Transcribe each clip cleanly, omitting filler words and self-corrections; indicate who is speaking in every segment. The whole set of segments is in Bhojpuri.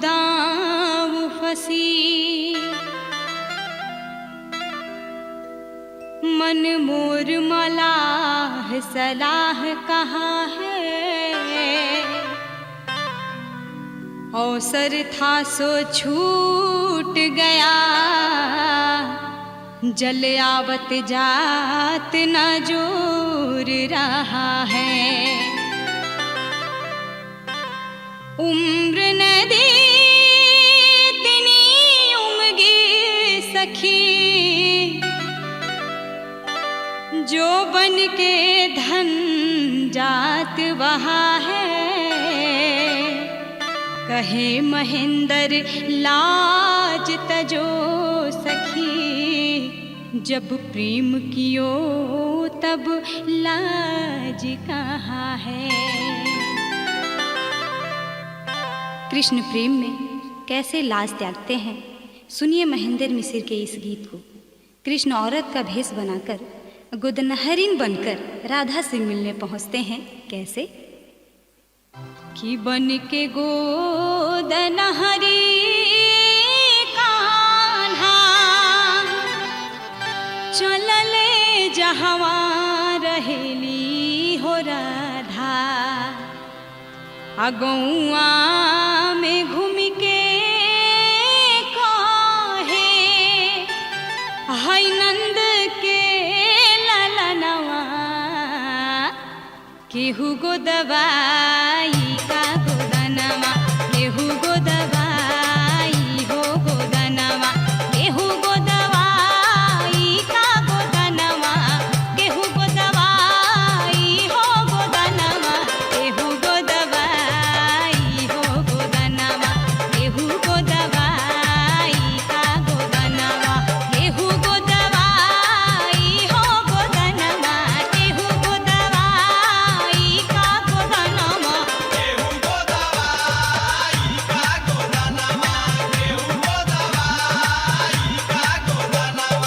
Speaker 1: दाव फंसी, मन मोर मलाह सलाह कहाँ है, अवसर था सो छूट गया, जल आवत जात न जोर रहा है। उम्र नदी तिनी उमगी सखी, जो बन के धन जात वहा है। कहे महेंद्र लाज तजो सखी, जब प्रेम कियो तब लाज कहाँ है। कृष्ण प्रेम में कैसे लाज त्यागते हैं, सुनिए महेंद्र मिसिर के इस गीत को। कृष्ण औरत का भेष बनाकर गोदनहरीन बनकर राधा से मिलने पहुंचते हैं। कैसे कि बन के गोदनहरी कान्हा, चलले जहवा रहेली हो राधा, अगौआ में घूम के कहे, हाय नंद के ललनवा, केहू गो दवाई का गोदनवा, केहू गो दवाई हो गोदनवा, केहू गो दवाई का गोदनवा, केहू गो दवाई हो गोदनवा, केहू गो दवाई हो गोदनवा, केहू गो दवाई का गोदनवा, केहू गो दवाई हो गोदनवा, केहू गो दवाई का गोदनवा, केहू गो दवाई का गोदनवा, केहू गो दवाई का गोदनवा।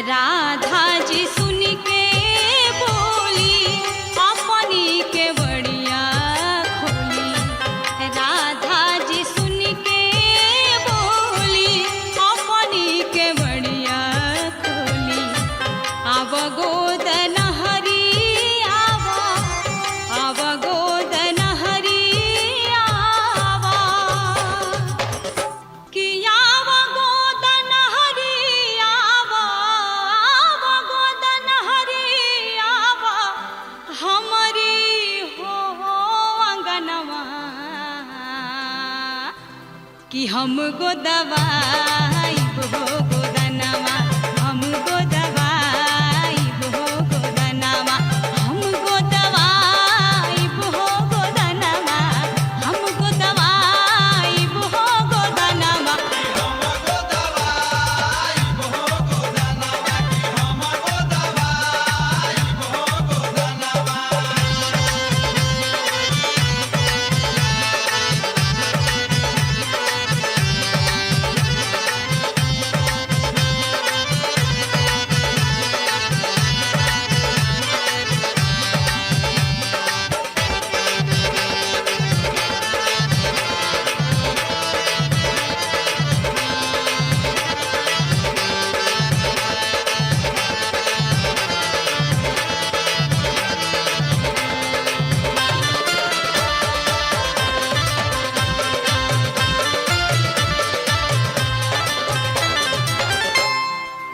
Speaker 1: राधा जी सुन के बोली, अपनी के बड़िया खोली। राधा जी सुन के बोली, अपनी के बड़िया खोली। आव गोदनहरी आवा, आव गोदनहरी आवा, कि आव गोदनहरी आवा, आव गोदनहरी आवा, हमरी हो अंगनवा, कि हम गो दवाई हो गोदनवा, हम गो दवाई हो गोदनवा, हम गो दवाई हो गोदनवा, हम गो दवाई हो गोदनवा, हम गो दवाई हो गोदनवा, हम गो दवाई हो गोदनवा।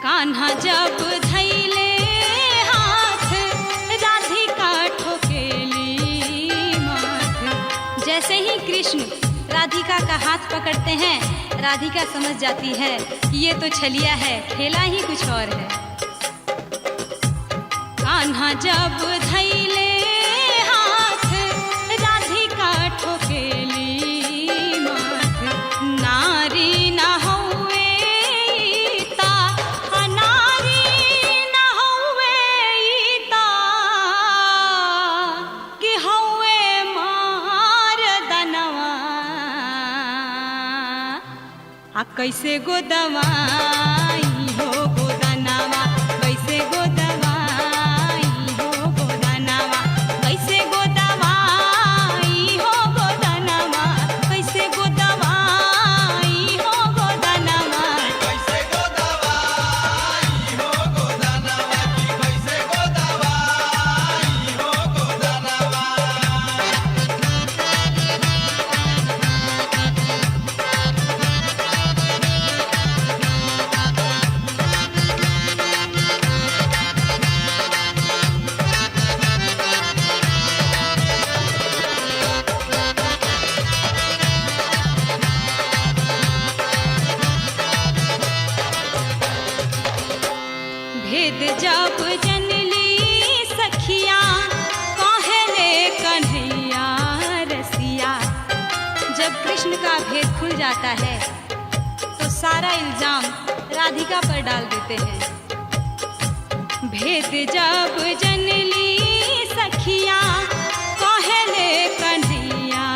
Speaker 1: कान्हा जब धैले हाथ, राधिका ठोकेली माथ। जैसे ही कृष्ण राधिका का हाथ पकड़ते हैं, राधिका समझ जाती है कि ये तो छलिया है, खेला ही कुछ और है। कान्हा जब धैले हाथ, राधिका ठोकेली माथ। नारी न हौवे ईता, नारी न हौवे ईता, कैसे गोदवाई हो गोदनावा, कैसे गोदवाई हो गोदनावा, कैसे गोदवाई हो गोदनावा, कैसे गोदवाई हो गोदनावा।
Speaker 2: कैसे गोदवाई हो गोदनावा की कैसे गोदवाई हो गोदनावा।
Speaker 1: भेद जब जनली सखिया कहले कन्हैया रसिया। जब कृष्ण का भेद खुल जाता है तो सारा इल्जाम राधिका पर डाल देते हैं। भेद जब जनली सखिया कहले कन्हैया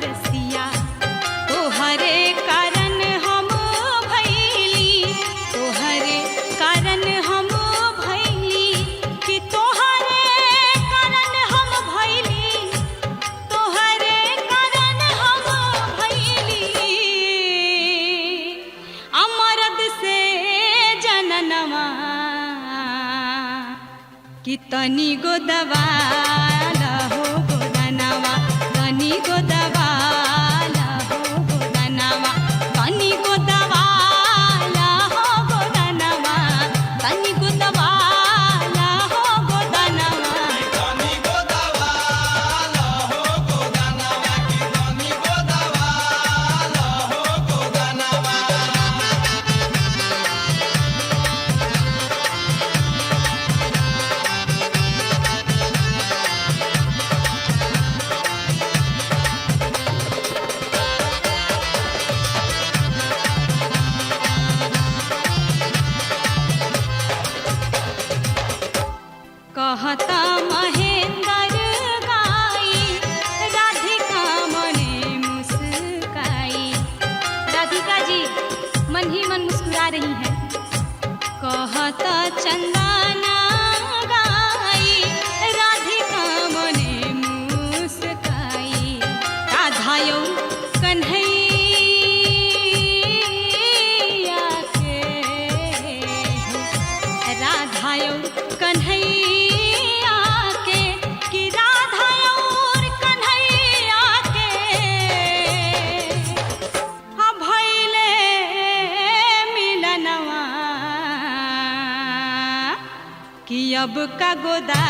Speaker 1: रसिया। तोहरे कारण हम भैली, तोहरे कारण हम भैली, कि तोहरे कारण हम भैली, तोहरे कारण हम भैली। अमरद से जननवा कि तनी गो दवाला हो गोदनावा, तनी गो दवाला हो गोदनावा, तनी गो दवाला हो गोदनावा, तनी गो दवाला हो गोदनावा।
Speaker 2: तनी गोदवाला हो गोदनावा की तनी गोदवाला हो गोदनावा।
Speaker 1: कहता महेंद्र गाई राधिका मने मुस्काई। राधिका जी मन ही मन मुस्कुरा रही हैं। कहता चंदना गाई राधिका मने मुस्काई। राधायो कन्हैया के, राधायो कन्हैया के, कि राधायो कन्हैया के। हाँ भैले मिलनवा कि अब का गोदा